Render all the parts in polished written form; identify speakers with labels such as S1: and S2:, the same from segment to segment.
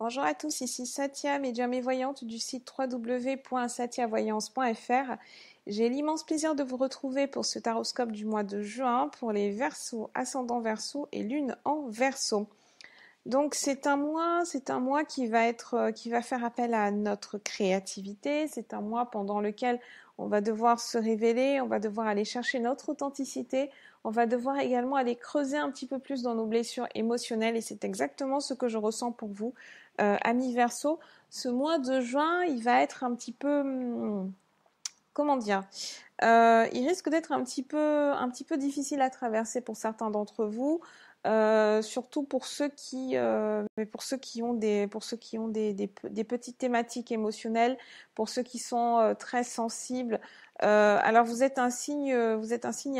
S1: Bonjour à tous, ici Satia, médium et voyante du site www.satiavoyance.fr. J'ai l'immense plaisir de vous retrouver pour ce taroscope du mois de juin pour les Verseaux, ascendant Verseau et lune en Verseau. Donc c'est un mois qui va faire appel à notre créativité. C'est un mois pendant lequel on va devoir se révéler, on va devoir aller chercher notre authenticité, on va devoir également aller creuser un petit peu plus dans nos blessures émotionnelles et c'est exactement ce que je ressens pour vous, amis Verseau. Ce mois de juin, il va être un petit peu, comment dire, il risque d'être un petit peu difficile à traverser pour certains d'entre vous, surtout pour ceux qui ont des petites thématiques émotionnelles, pour ceux qui sont très sensibles. Alors vous êtes un signe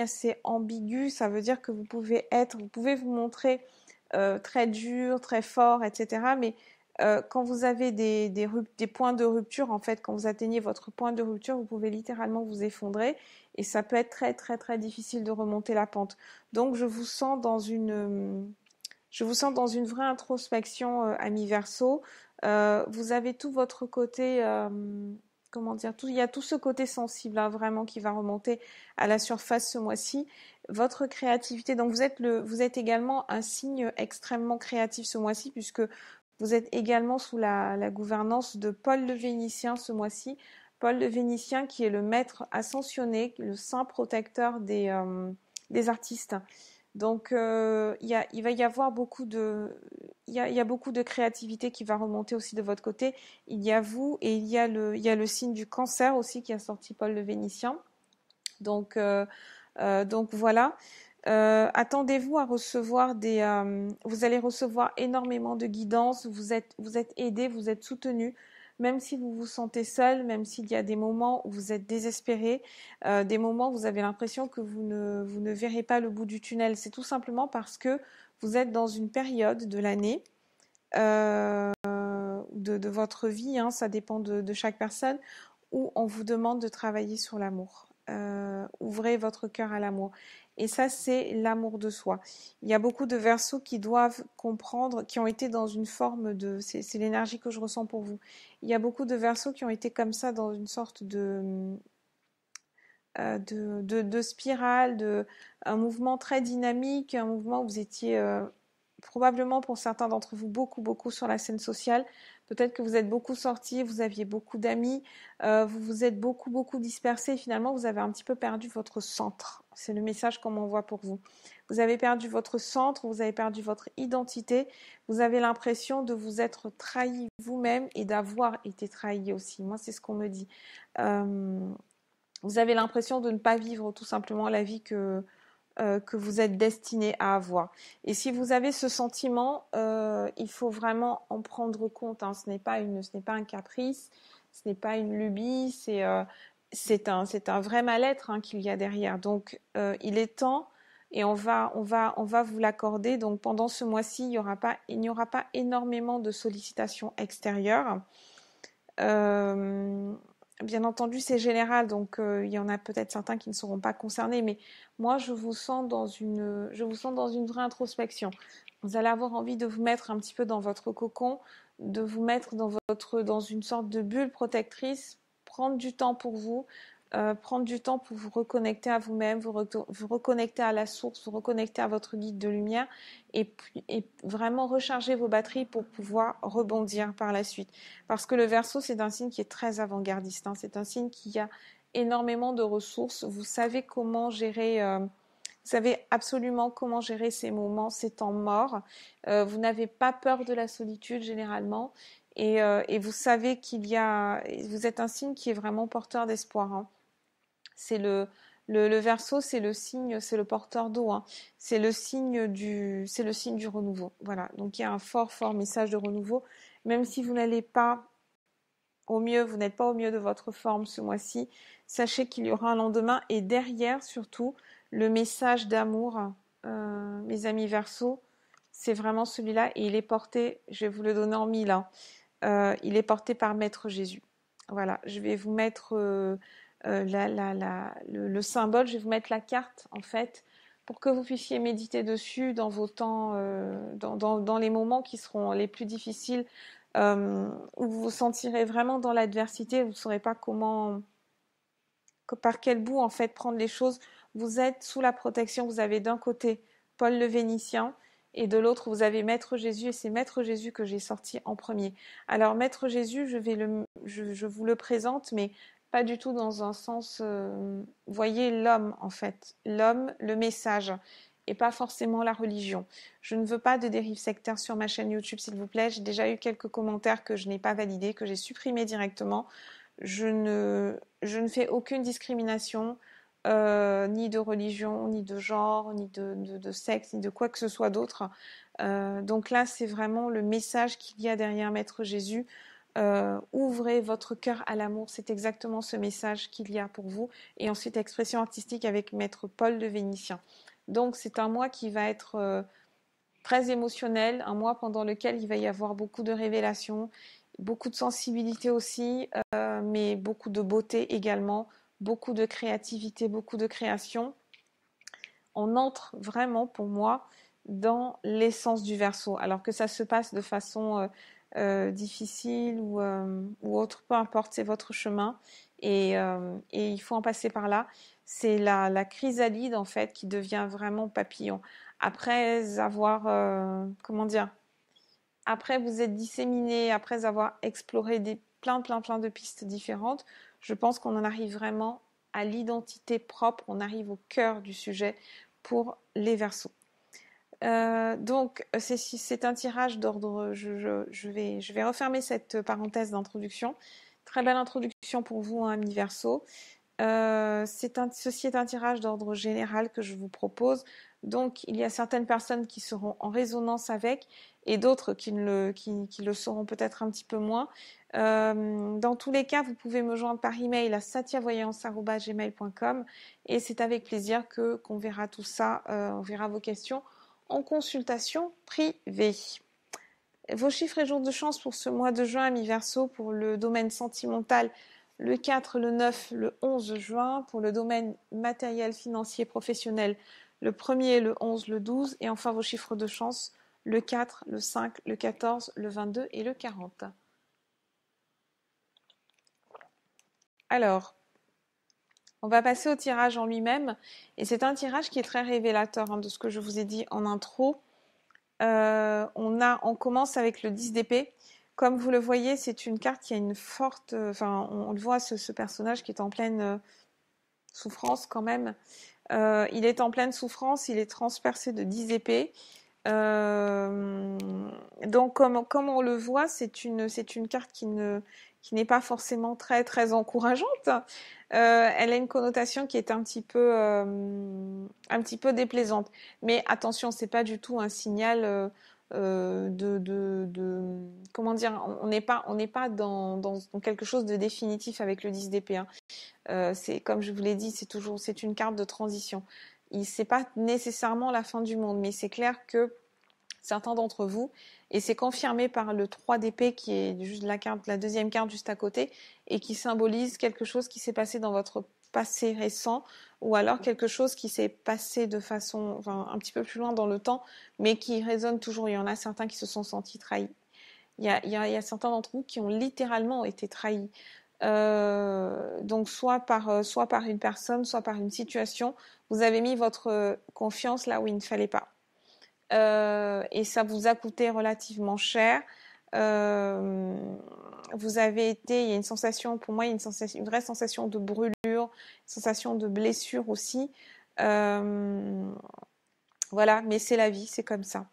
S1: assez ambigu. Ça veut dire que vous pouvez vous montrer très dur, très fort, etc. Mais quand vous avez des points de rupture, en fait, quand vous atteignez votre point de rupture, vous pouvez littéralement vous effondrer et ça peut être très très très difficile de remonter la pente. Donc je vous sens dans une vraie introspection, ami Verseau. Vous avez tout votre côté, comment dire, il y a tout ce côté sensible, hein, vraiment qui va remonter à la surface ce mois-ci. Votre créativité, donc vous êtes également un signe extrêmement créatif ce mois-ci puisque vous êtes également sous la gouvernance de Paul le Vénitien ce mois-ci. Paul le Vénitien qui est le maître ascensionné, le saint protecteur des artistes. Donc, il va y avoir il y a beaucoup de créativité qui va remonter aussi de votre côté. Il y a vous et il y a le signe du cancer aussi qui a sorti Paul le Vénitien. Donc, donc voilà. Attendez-vous à recevoir vous allez recevoir énormément de guidance. Vous êtes aidé, vous êtes soutenu. Même si vous vous sentez seul, même s'il y a des moments où vous êtes désespéré, des moments où vous avez l'impression que vous ne verrez pas le bout du tunnel, c'est tout simplement parce que vous êtes dans une période de l'année, de votre vie, hein, ça dépend de chaque personne, où on vous demande de travailler sur l'amour. Ouvrez votre cœur à l'amour. Et ça, c'est l'amour de soi. Il y a beaucoup de Verseaux qui doivent comprendre, qui ont été dans une forme de... C'est l'énergie que je ressens pour vous. Il y a beaucoup de Verseaux qui ont été comme ça dans une sorte de spirale, un mouvement très dynamique, un mouvement où vous étiez probablement pour certains d'entre vous beaucoup sur la scène sociale. Peut-être que vous êtes beaucoup sortis, vous aviez beaucoup d'amis, vous vous êtes beaucoup dispersés et finalement vous avez un petit peu perdu votre centre. C'est le message qu'on m'envoie pour vous. Vous avez perdu votre centre, vous avez perdu votre identité, vous avez l'impression de vous être trahi vous-même et d'avoir été trahi aussi. Moi, c'est ce qu'on me dit. Vous avez l'impression de ne pas vivre tout simplement la vie que vous êtes destiné à avoir. Et si vous avez ce sentiment, il faut vraiment en prendre compte, hein. Ce n'est pas un caprice, ce n'est pas une lubie, c'est un vrai mal-être, hein, qu'il y a derrière. Donc, il est temps et on va vous l'accorder. Donc, pendant ce mois-ci, il n'y aura pas énormément de sollicitations extérieures. Bien entendu, c'est général, donc il y en a peut-être certains qui ne seront pas concernés, mais moi, je vous sens dans une vraie introspection. Vous allez avoir envie de vous mettre un petit peu dans votre cocon, de vous mettre dans une sorte de bulle protectrice, prendre du temps pour vous, prendre du temps pour vous reconnecter à vous-même, vous reconnecter à la source, vous reconnecter à votre guide de lumière et vraiment recharger vos batteries pour pouvoir rebondir par la suite. Parce que le Verseau, c'est un signe qui est très avant-gardiste, hein. C'est un signe qui a énormément de ressources. Vous savez vous savez absolument comment gérer ces moments, ces temps morts. Vous n'avez pas peur de la solitude généralement. Et vous savez vous êtes un signe qui est vraiment porteur d'espoir, hein. C'est le Verseau, c'est le signe, c'est le porteur d'eau, hein. C'est le signe du renouveau. Voilà. Donc il y a un fort message de renouveau. Même si vous n'allez pas au mieux, vous n'êtes pas au mieux de votre forme ce mois-ci, sachez qu'il y aura un lendemain et derrière surtout le message d'amour, mes amis Verseau, c'est vraiment celui-là et il est porté, je vais vous le donner en mille, hein, il est porté par Maître Jésus. Voilà, je vais vous mettre le symbole, je vais vous mettre la carte en fait pour que vous puissiez méditer dessus dans vos temps, dans les moments qui seront les plus difficiles où vous vous sentirez vraiment dans l'adversité, vous ne saurez pas par quel bout en fait prendre les choses. Vous êtes sous la protection, vous avez d'un côté Paul le Vénitien et de l'autre vous avez Maître Jésus, et c'est Maître Jésus que j'ai sorti en premier. Alors Maître Jésus, je vous le présente, mais pas du tout dans un sens, voyez l'homme en fait, l'homme, le message, et pas forcément la religion. Je ne veux pas de dérive sectaire sur ma chaîne YouTube, s'il vous plaît. J'ai déjà eu quelques commentaires que je n'ai pas validés, que j'ai supprimés directement. Je ne fais aucune discrimination, ni de religion, ni de genre, ni de sexe, ni de quoi que ce soit d'autre. Donc là, c'est vraiment le message qu'il y a derrière Maître Jésus. Ouvrez votre cœur à l'amour, c'est exactement ce message qu'il y a pour vous. Et ensuite, expression artistique avec Maître Paul de Vénitien. Donc c'est un mois qui va être très émotionnel, un mois pendant lequel il va y avoir beaucoup de révélations, beaucoup de sensibilité aussi, mais beaucoup de beauté également, beaucoup de créativité, beaucoup de création. On entre vraiment, pour moi, dans l'essence du Verseau. Alors que ça se passe de façon difficile ou autre, peu importe, c'est votre chemin et il faut en passer par là. C'est la chrysalide en fait qui devient vraiment papillon. Après avoir, comment dire, après vous êtes disséminé, après avoir exploré plein de pistes différentes, je pense qu'on en arrive vraiment à l'identité propre, on arrive au cœur du sujet pour les Verseaux. Donc c'est un tirage d'ordre, je vais refermer cette parenthèse d'introduction. Très belle introduction pour vous, hein, amis Verseaux. Ceci est un tirage d'ordre général que je vous propose. Donc, il y a certaines personnes qui seront en résonance avec et d'autres qui le seront peut-être un petit peu moins. Dans tous les cas, vous pouvez me joindre par email à satiavoyance@gmail.com et c'est avec plaisir qu'on verra tout ça, on verra vos questions en consultation privée. Vos chiffres et jours de chance pour ce mois de juin, amis Verseaux, pour le domaine sentimental, le 4, le 9, le 11 juin, pour le domaine matériel, financier, professionnel, le 1er, le 11, le 12, et enfin vos chiffres de chance, le 4, le 5, le 14, le 22 et le 40. Alors, on va passer au tirage en lui-même, et c'est un tirage qui est très révélateur, hein, de ce que je vous ai dit en intro. On commence avec le 10 d'épée. Comme vous le voyez, c'est une carte qui a une forte... Enfin, on le voit, ce personnage qui est en pleine souffrance quand même. Il est en pleine souffrance, il est transpercé de 10 épées. Donc, comme on le voit, c'est une carte qui n'est pas forcément très, très encourageante. Elle a une connotation qui est un petit peu déplaisante. Mais attention, c'est pas du tout un signal comment dire, on n'est pas dans quelque chose de définitif avec le 10 d'épée, hein. C'est comme je vous l'ai dit, c'est une carte de transition. C'est pas nécessairement la fin du monde, mais c'est clair que certains d'entre vous, et c'est confirmé par le 3 d'épée qui est juste la deuxième carte juste à côté, et qui symbolise quelque chose qui s'est passé dans votre passé récent, ou alors quelque chose qui s'est passé de façon, enfin, un petit peu plus loin dans le temps, mais qui résonne toujours. Il y en a certains qui se sont sentis trahis. Il y a certains d'entre vous qui ont littéralement été trahis. Donc soit par une personne, soit par une situation, vous avez mis votre confiance là où il ne fallait pas. Et ça vous a coûté relativement cher. Vous avez été, il y a une sensation, pour moi, il y a une vraie sensation de brûlure, une sensation de blessure aussi. Voilà, mais c'est la vie, c'est comme ça.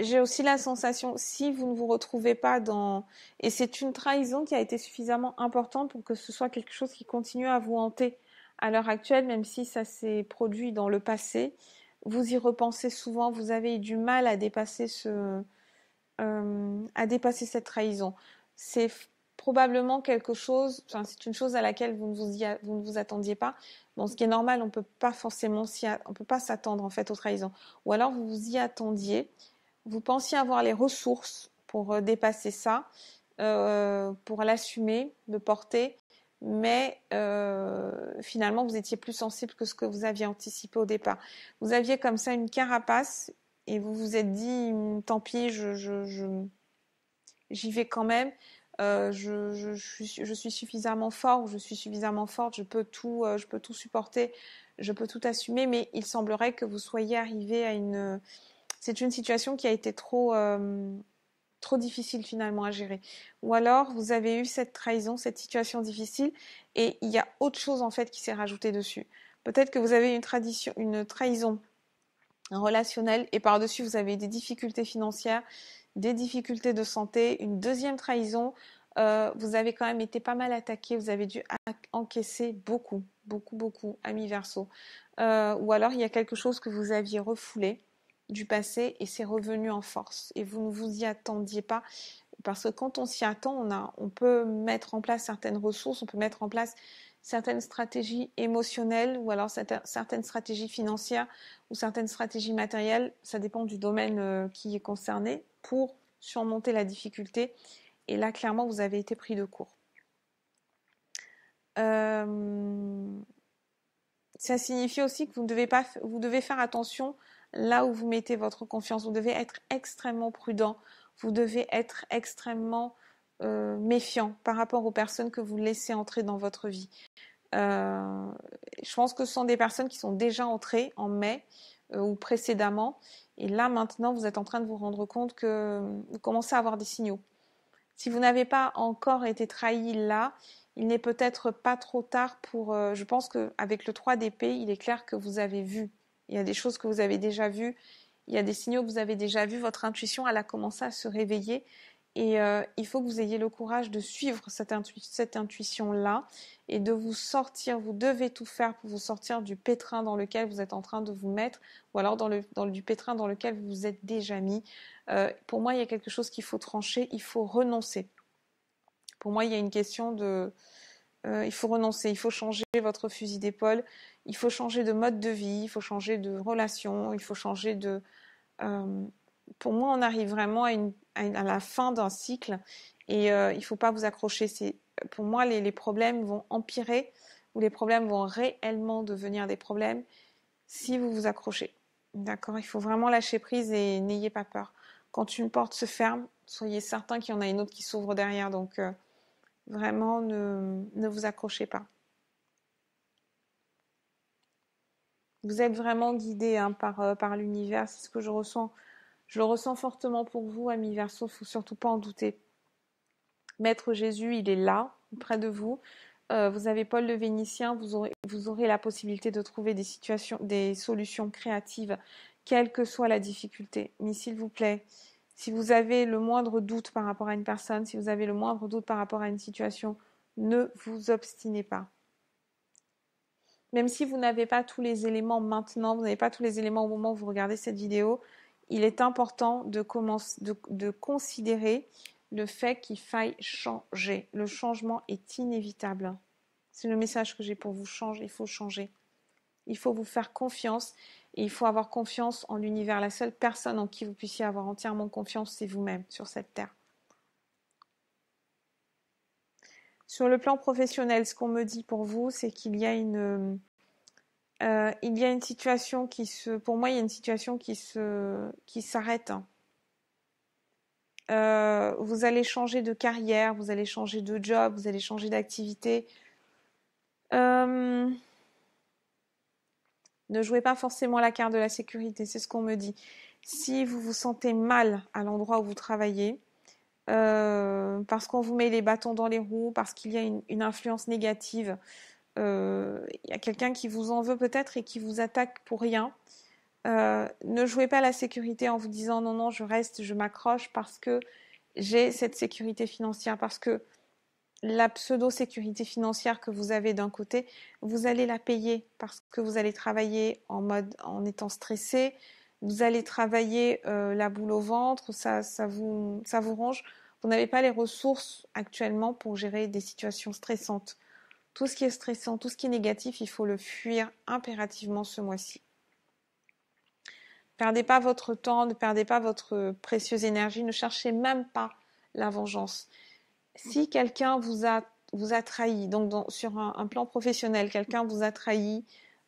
S1: J'ai aussi la sensation, si vous ne vous retrouvez pas dans... Et c'est une trahison qui a été suffisamment importante pour que ce soit quelque chose qui continue à vous hanter à l'heure actuelle, même si ça s'est produit dans le passé. Vous y repensez souvent, vous avez eu du mal à dépasser cette trahison. C'est probablement quelque chose, enfin c'est une chose à laquelle vous ne vous attendiez pas. Bon, ce qui est normal, on peut pas s'attendre en fait aux trahisons. Ou alors vous vous y attendiez, vous pensiez avoir les ressources pour dépasser ça, pour l'assumer, le porter, mais finalement vous étiez plus sensible que ce que vous aviez anticipé au départ. Vous aviez comme ça une carapace, et vous vous êtes dit, tant pis, j'y vais quand même. Je suis suffisamment fort ou je suis suffisamment forte, je peux tout supporter, je peux tout assumer, mais il semblerait que vous soyez arrivé à une... C'est une situation qui a été trop difficile finalement à gérer. Ou alors vous avez eu cette trahison, cette situation difficile, et il y a autre chose en fait qui s'est rajouté dessus. Peut-être que vous avez une trahison relationnelle et par-dessus vous avez des difficultés financières, des difficultés de santé, une deuxième trahison. Vous avez quand même été pas mal attaqué, vous avez dû encaisser beaucoup, amis Verseau. Ou alors il y a quelque chose que vous aviez refoulé du passé et c'est revenu en force et vous ne vous y attendiez pas parce que quand on s'y attend, on peut mettre en place certaines ressources, on peut mettre en place certaines stratégies émotionnelles ou alors certaines stratégies financières ou certaines stratégies matérielles, ça dépend du domaine qui est concerné, pour surmonter la difficulté. Et là, clairement, vous avez été pris de court. Ça signifie aussi que vous devez faire attention là où vous mettez votre confiance. Vous devez être extrêmement prudent. Vous devez être extrêmement méfiant par rapport aux personnes que vous laissez entrer dans votre vie. Je pense que ce sont des personnes qui sont déjà entrées en mai ou précédemment. Et là, maintenant, vous êtes en train de vous rendre compte que vous commencez à avoir des signaux. Si vous n'avez pas encore été trahi là, il n'est peut-être pas trop tard pour... je pense qu'avec le 3 d'épée, il est clair que vous avez vu. Il y a des choses que vous avez déjà vues. Il y a des signaux que vous avez déjà vus. Votre intuition, elle a commencé à se réveiller. Et il faut que vous ayez le courage de suivre cette intuition-là et de vous sortir. Vous devez tout faire pour vous sortir du pétrin dans lequel vous êtes en train de vous mettre ou alors du pétrin dans lequel vous vous êtes déjà mis. Pour moi, il y a quelque chose qu'il faut trancher. Il faut renoncer. Pour moi, il y a une question de... il faut renoncer, il faut changer votre fusil d'épaule, il faut changer de mode de vie, il faut changer de relation, il faut changer de... pour moi, on arrive vraiment à la fin d'un cycle et il ne faut pas vous accrocher. Pour moi, les problèmes vont empirer ou les problèmes vont réellement devenir des problèmes si vous vous accrochez. D'accord? Il faut vraiment lâcher prise et n'ayez pas peur. Quand une porte se ferme, soyez certain qu'il y en a une autre qui s'ouvre derrière. Donc, vraiment, ne vous accrochez pas. Vous êtes vraiment guidé par l'univers, c'est ce que je ressens. Je le ressens fortement pour vous, amis Verseau, il ne faut surtout pas en douter. Maître Jésus, il est là, près de vous. Vous avez Paul le Vénitien, vous aurez la possibilité de trouver des solutions créatives, quelle que soit la difficulté. Mais s'il vous plaît, si vous avez le moindre doute par rapport à une personne, si vous avez le moindre doute par rapport à une situation, ne vous obstinez pas. Même si vous n'avez pas tous les éléments maintenant, vous n'avez pas tous les éléments au moment où vous regardez cette vidéo, il est important de considérer le fait qu'il faille changer. Le changement est inévitable. C'est le message que j'ai pour vous. Il faut changer. Il faut vous faire confiance et il faut avoir confiance en l'univers. La seule personne en qui vous puissiez avoir entièrement confiance, c'est vous-même sur cette terre. Sur le plan professionnel, ce qu'on me dit pour vous, c'est qu'il y a une situation pour moi, il y a une situation qui s'arrête. Vous allez changer de carrière, vous allez changer de job, vous allez changer d'activité. Ne jouez pas forcément la carte de la sécurité, c'est ce qu'on me dit. Si vous vous sentez mal à l'endroit où vous travaillez, parce qu'on vous met les bâtons dans les roues, parce qu'il y a une influence négative, il y a quelqu'un qui vous en veut peut-être et qui vous attaque pour rien. Ne jouez pas la sécurité en vous disant non, je reste, je m'accroche parce que j'ai cette sécurité financière, parce que la pseudo-sécurité financière que vous avez d'un côté, vous allez la payer parce que vous allez travailler en étant stressé, vous allez travailler la boule au ventre, ça vous ronge. Vous n'avez pas les ressources actuellement pour gérer des situations stressantes. Tout ce qui est stressant, tout ce qui est négatif, il faut le fuir impérativement ce mois-ci. Ne perdez pas votre temps, ne perdez pas votre précieuse énergie, ne cherchez même pas la vengeance. Si quelqu'un vous a trahi, donc sur un plan professionnel, quelqu'un vous a trahi,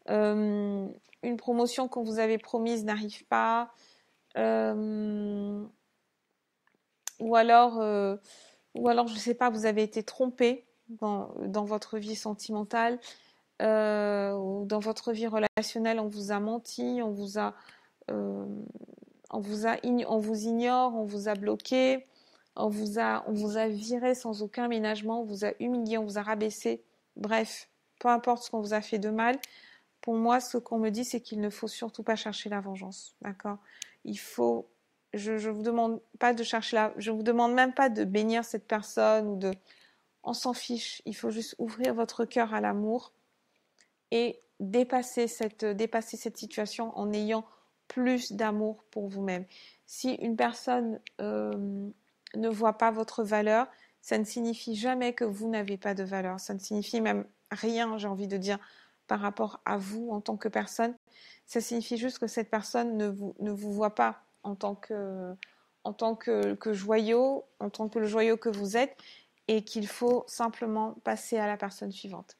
S1: une promotion qu'on vous avait promise n'arrive pas, Euh, ou alors, euh, ou alors, je sais pas, vous avez été trompé dans votre vie sentimentale, ou dans votre vie relationnelle, on vous a menti, euh, on vous ignore, on vous a bloqué, on vous a viré sans aucun ménagement, on vous a humilié, on vous a rabaissé. Bref, peu importe ce qu'on vous a fait de mal, pour moi, ce qu'on me dit, c'est qu'il ne faut surtout pas chercher la vengeance. D'accord? Il faut. Je vous demande pas de chercher la. Je vous demande même pas de bénir cette personne ou de. On s'en fiche. Il faut juste ouvrir votre cœur à l'amour et dépasser cette situation en ayant plus d'amour pour vous-même. Si une personne ne voit pas votre valeur, ça ne signifie jamais que vous n'avez pas de valeur. Ça ne signifie même rien, j'ai envie de dire, par rapport à vous en tant que personne. Ça signifie juste que cette personne ne vous voit pas en tant que joyau, en tant que le joyau que vous êtes, et qu'il faut simplement passer à la personne suivante.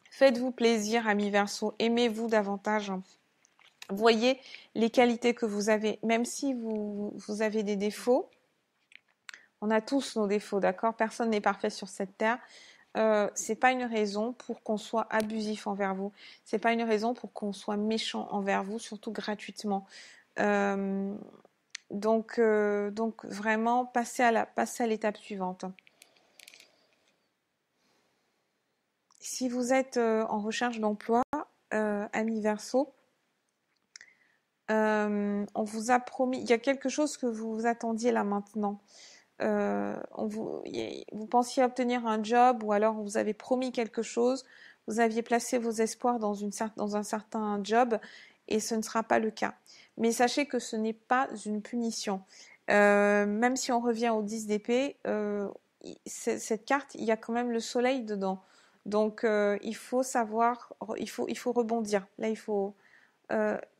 S1: Faites-vous plaisir, amis Verseau, aimez-vous davantage. Voyez les qualités que vous avez, même si vous avez des défauts. On a tous nos défauts, d'accord? Personne n'est parfait sur cette terre. C'est pas une raison pour qu'on soit abusif envers vous. C'est pas une raison pour qu'on soit méchant envers vous, surtout gratuitement. Euh, donc vraiment, passez à l'étape suivante. Si vous êtes en recherche d'emploi, amis Verseau, on vous a promis, il y a quelque chose que vous attendiez là maintenant. Vous pensiez obtenir un job ou alors on vous avait promis quelque chose, vous aviez placé vos espoirs dans un certain job et ce ne sera pas le cas. Mais sachez que ce n'est pas une punition. Même si on revient au 10 d'épée, cette carte, il y a quand même le soleil dedans. Donc il faut savoir, il faut rebondir. Là,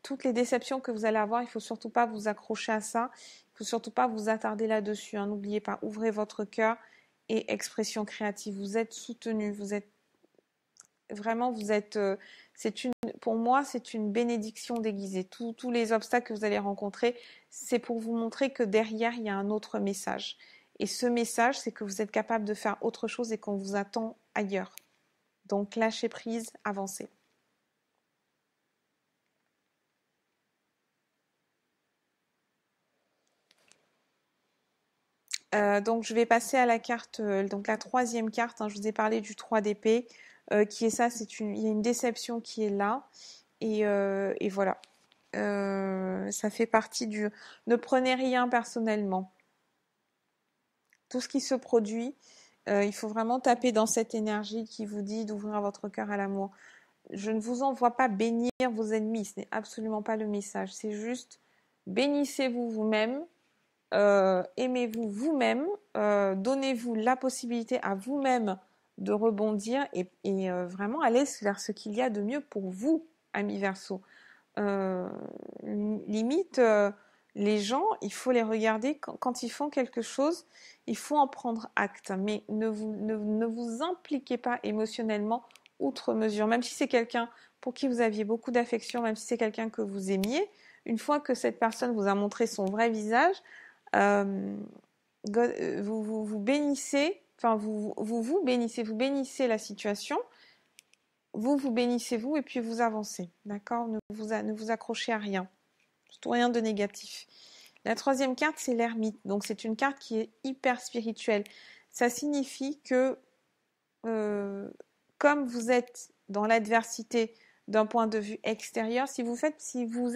S1: toutes les déceptions que vous allez avoir, il ne faut surtout pas vous accrocher à ça. Il ne faut surtout pas vous attarder là-dessus. Hein. N'oubliez pas, ouvrez votre cœur et expression créative. Vous êtes soutenu. Vous êtes vraiment, pour moi, c'est une bénédiction déguisée. Tous les obstacles que vous allez rencontrer, c'est pour vous montrer que derrière, il y a un autre message. Et ce message, c'est que vous êtes capable de faire autre chose et qu'on vous attend ailleurs. Donc, lâchez prise, avancez. Donc je vais passer à la carte, donc la troisième carte. Hein, je vous ai parlé du 3 d'épée, qui est ça, il y a une déception qui est là, et voilà. Ça fait partie du. Ne prenez rien personnellement. Tout ce qui se produit, il faut vraiment taper dans cette énergie qui vous dit d'ouvrir votre cœur à l'amour. Je ne vous envoie pas bénir vos ennemis, ce n'est absolument pas le message. C'est juste bénissez-vous vous-même. Aimez-vous vous-même, donnez-vous la possibilité à vous-même de rebondir et vraiment aller vers ce qu'il y a de mieux pour vous, amis Verseau. Euh, limite, les gens, il faut les regarder quand ils font quelque chose, il faut en prendre acte, mais ne vous impliquez pas émotionnellement outre mesure, même si c'est quelqu'un pour qui vous aviez beaucoup d'affection, même si c'est quelqu'un que vous aimiez, une fois que cette personne vous a montré son vrai visage, euh, vous bénissez, enfin vous bénissez la situation, vous bénissez vous et puis vous avancez, d'accord? Ne vous accrochez à rien, surtout rien de négatif. La troisième carte, c'est l'ermite, donc c'est une carte qui est hyper spirituelle. Ça signifie que comme vous êtes dans l'adversité d'un point de vue extérieur, si vous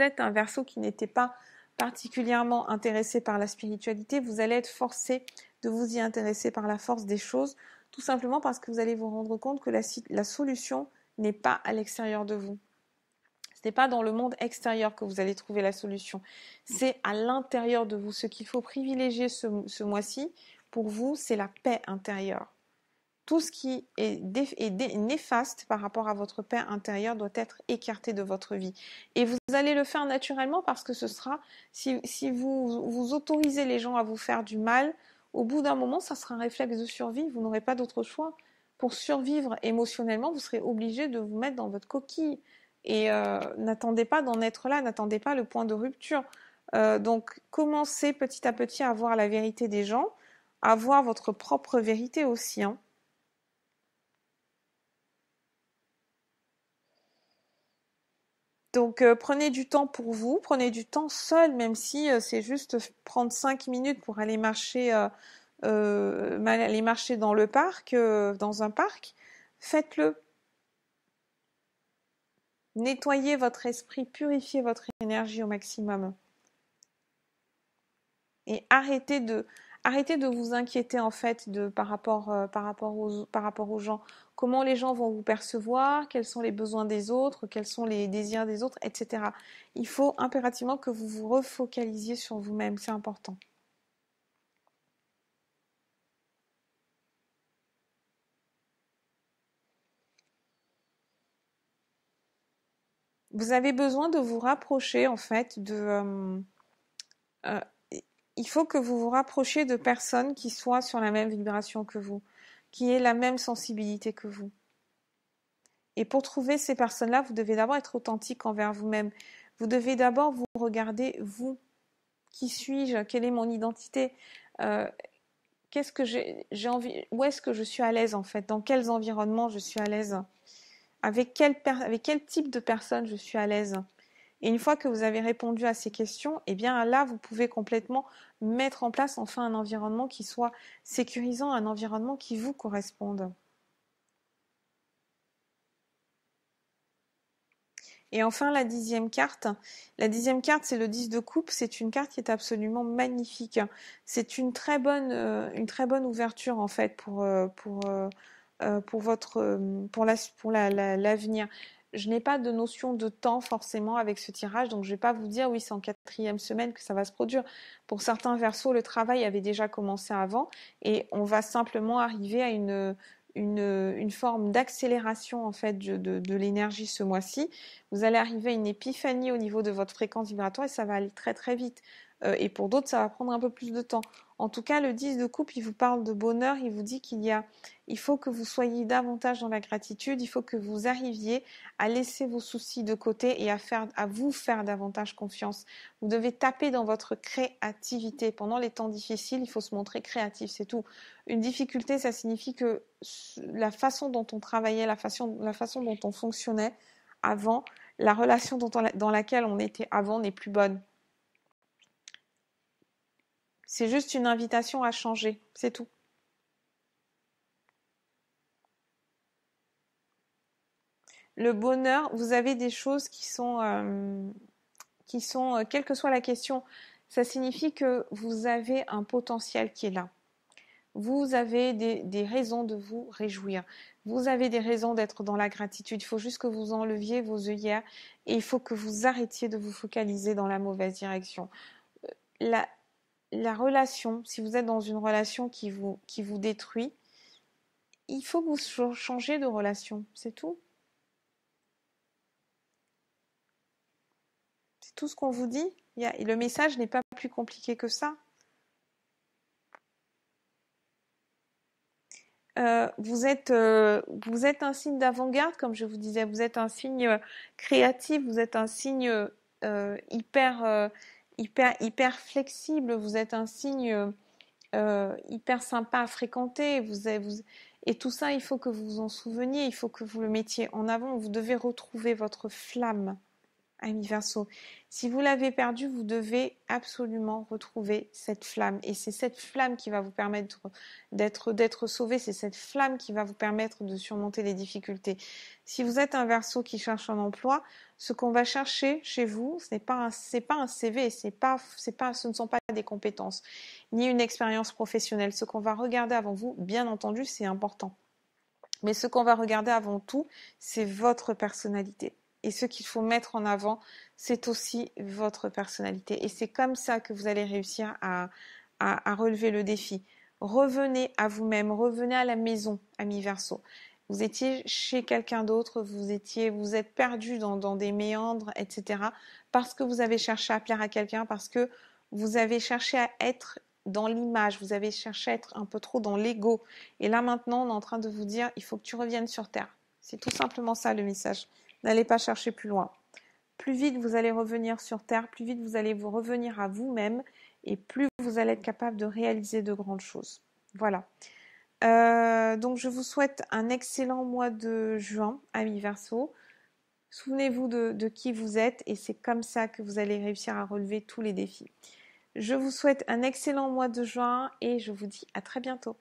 S1: êtes un Verseau qui n'était pas particulièrement intéressé par la spiritualité, vous allez être forcé de vous y intéresser par la force des choses, tout simplement parce que vous allez vous rendre compte que la solution n'est pas à l'extérieur de vous. Ce n'est pas dans le monde extérieur que vous allez trouver la solution. C'est à l'intérieur de vous. Ce qu'il faut privilégier ce mois-ci, pour vous, c'est la paix intérieure. Tout ce qui est néfaste par rapport à votre paix intérieure doit être écarté de votre vie. Et vous allez le faire naturellement parce que ce sera, si vous autorisez les gens à vous faire du mal, au bout d'un moment, ça sera un réflexe de survie. Vous n'aurez pas d'autre choix. Pour survivre émotionnellement, vous serez obligé de vous mettre dans votre coquille. Et n'attendez pas d'en être là, n'attendez pas le point de rupture. Donc, commencez petit à petit à voir la vérité des gens, à voir votre propre vérité aussi, hein. Donc, prenez du temps pour vous, prenez du temps seul, même si c'est juste prendre 5 minutes pour aller marcher dans le parc, dans un parc. Faites-le. Nettoyez votre esprit, purifiez votre énergie au maximum. Et arrêtez de vous inquiéter en fait par rapport aux gens. Comment les gens vont vous percevoir, quels sont les besoins des autres, quels sont les désirs des autres, etc. Il faut impérativement que vous vous refocalisiez sur vous-même, c'est important. Vous avez besoin de vous rapprocher en fait euh, il faut que vous vous rapprochiez de personnes qui soient sur la même vibration que vous, qui aient la même sensibilité que vous. Et pour trouver ces personnes-là, vous devez d'abord être authentique envers vous-même. Vous devez d'abord vous regarder, vous, qui suis-je? Quelle est mon identité? Euh, qu'est-ce que j'ai envie? Où est-ce que je suis à l'aise en fait? Dans quels environnements je suis à l'aise? Avec quel type de personne je suis à l'aise? Et une fois que vous avez répondu à ces questions, eh bien là, vous pouvez complètement mettre en place enfin un environnement qui soit sécurisant, un environnement qui vous corresponde. Et enfin, la dixième carte, c'est le 10 de coupe. C'est une carte qui est absolument magnifique. C'est une très bonne ouverture en fait pour votre, pour l'avenir. Je n'ai pas de notion de temps forcément avec ce tirage, donc je ne vais pas vous dire oui, c'est en quatrième semaine que ça va se produire. Pour certains versos, le travail avait déjà commencé avant et on va simplement arriver à une forme d'accélération en fait de l'énergie ce mois-ci. Vous allez arriver à une épiphanie au niveau de votre fréquence vibratoire et ça va aller très très vite. Et pour d'autres, ça va prendre un peu plus de temps. En tout cas, le 10 de coupe, il vous parle de bonheur, il vous dit il faut que vous soyez davantage dans la gratitude, il faut que vous arriviez à laisser vos soucis de côté et à vous faire davantage confiance. Vous devez taper dans votre créativité. Pendant les temps difficiles, il faut se montrer créatif, c'est tout. Une difficulté, ça signifie que la façon dont on travaillait, la façon dont on fonctionnait avant, la relation dans laquelle on était avant n'est plus bonne. C'est juste une invitation à changer, c'est tout. Le bonheur, vous avez des choses quelle que soit la question, ça signifie que vous avez un potentiel qui est là. Vous avez des raisons de vous réjouir. Vous avez des raisons d'être dans la gratitude. Il faut juste que vous enleviez vos œillères et il faut que vous arrêtiez de vous focaliser dans la mauvaise direction. La, la relation, si vous êtes dans une relation qui vous détruit, il faut que vous changiez de relation. C'est tout. C'est tout ce qu'on vous dit. Le message n'est pas plus compliqué que ça. Vous êtes un signe d'avant-garde, comme je vous disais. Vous êtes un signe créatif. Vous êtes un signe hyper flexible. Vous êtes un signe hyper sympa à fréquenter. Et tout ça, il faut que vous vous en souveniez. Il faut que vous le mettiez en avant. Vous devez retrouver votre flamme. Ami Verseau, si vous l'avez perdu, vous devez absolument retrouver cette flamme. Et c'est cette flamme qui va vous permettre d'être sauvé. C'est cette flamme qui va vous permettre de surmonter les difficultés. Si vous êtes un Verseau qui cherche un emploi, ce qu'on va chercher chez vous, ce n'est pas un CV, ce ne sont pas des compétences, ni une expérience professionnelle. Ce qu'on va regarder avant vous, bien entendu, c'est important. Mais ce qu'on va regarder avant tout, c'est votre personnalité. Et ce qu'il faut mettre en avant, c'est aussi votre personnalité. Et c'est comme ça que vous allez réussir à relever le défi. Revenez à vous-même, revenez à la maison, ami Verseau. Vous étiez chez quelqu'un d'autre, vous êtes perdu dans des méandres, etc. Parce que vous avez cherché à plaire à quelqu'un, parce que vous avez cherché à être dans l'image, vous avez cherché à être un peu trop dans l'ego. Et là maintenant, on est en train de vous dire, il faut que tu reviennes sur Terre. C'est tout simplement ça le message. N'allez pas chercher plus loin. Plus vite vous allez revenir sur Terre, plus vite vous allez vous revenir à vous-même et plus vous allez être capable de réaliser de grandes choses. Voilà. Donc je vous souhaite un excellent mois de juin, amis Verseau. Souvenez-vous de qui vous êtes et c'est comme ça que vous allez réussir à relever tous les défis. Je vous souhaite un excellent mois de juin et je vous dis à très bientôt.